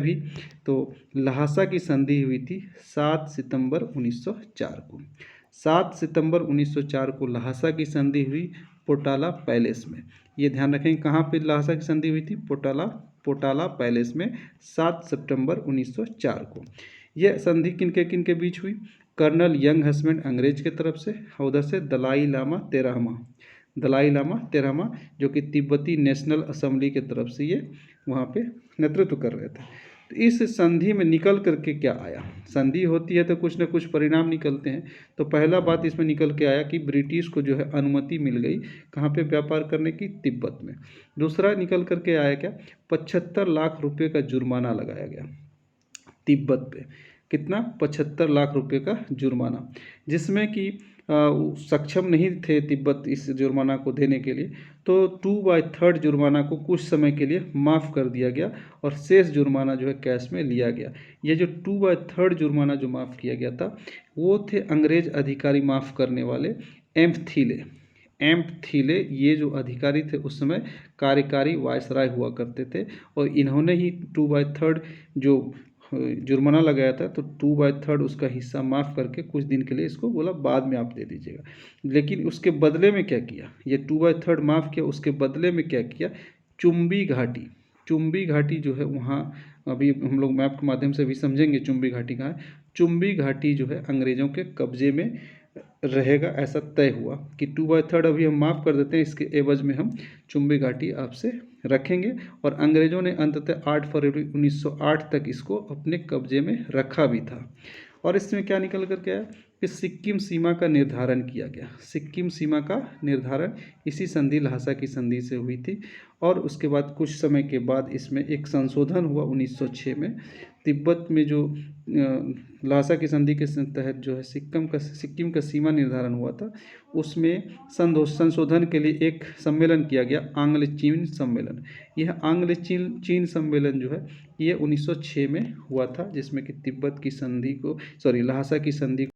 भी। तो ल्हासा की संधि हुई थी 7 सितंबर 1904 को। 7 सितंबर 1904 को ल्हासा की संधि हुई पोटाला पैलेस में। ये ध्यान रखें कहाँ पे ल्हासा की संधि हुई थी, पोटाला पैलेस में 7 सितंबर 1904 को। यह संधि किनके किनके बीच हुई, कर्नल यंग हसबैंड अंग्रेज के तरफ से और उधर से दलाई लामा तेरहमा जो कि तिब्बती नेशनल असेंबली के तरफ से ये वहाँ पे नेतृत्व कर रहे थे। तो इस संधि में निकल करके क्या आया, संधि होती है तो कुछ ना कुछ परिणाम निकलते हैं। तो पहला बात इसमें निकल के आया कि ब्रिटिश को जो है अनुमति मिल गई कहाँ पे व्यापार करने की, तिब्बत में। दूसरा निकल करके आया क्या, 75 लाख रुपए का जुर्माना लगाया गया तिब्बत पे। कितना, 75 लाख रुपए का जुर्माना, जिसमें कि सक्षम नहीं थे तिब्बत इस जुर्माना को देने के लिए। तो 2/3 जुर्माना को कुछ समय के लिए माफ़ कर दिया गया और शेष जुर्माना जो है कैश में लिया गया। ये जो 2/3 जुर्माना जो माफ़ किया गया था वो थे अंग्रेज अधिकारी माफ़ करने वाले एम्पथीले। ये जो अधिकारी थे उस समय कार्यकारी वायसराय हुआ करते थे और इन्होंने ही 2/3 जो जुर्माना लगाया था तो 2/3 उसका हिस्सा माफ़ करके कुछ दिन के लिए इसको बोला बाद में आप दे दीजिएगा। लेकिन उसके बदले में क्या किया, ये 2/3 माफ़ किया, उसके बदले में क्या किया, चुम्बी घाटी जो है वहाँ, अभी हम लोग मैप के माध्यम से भी समझेंगे चुम्बी घाटी कहाँ है। चुम्बी घाटी जो है अंग्रेज़ों के कब्जे में रहेगा, ऐसा तय हुआ कि 2/3 अभी हम माफ़ कर देते हैं, इसके एवज में हम चुम्बी घाटी आपसे रखेंगे। और अंग्रेज़ों ने अंततः 8 फरवरी 1908 तक इसको अपने कब्जे में रखा भी था। और इसमें क्या निकल कर के आया कि सिक्किम सीमा का निर्धारण किया गया। सिक्किम सीमा का निर्धारण इसी संधि ल्हासा की संधि से हुई थी। और उसके बाद कुछ समय के बाद इसमें एक संशोधन हुआ 1906 में। तिब्बत में जो ल्हासा की संधि के तहत जो है सिक्किम का सीमा निर्धारण हुआ था, उसमें संशोधन के लिए एक सम्मेलन किया गया, आंग्ल चीन सम्मेलन। यह आंग्ल चीन सम्मेलन जो है ये 1906 में हुआ था, जिसमें कि तिब्बत की संधि को ल्हासा की संधि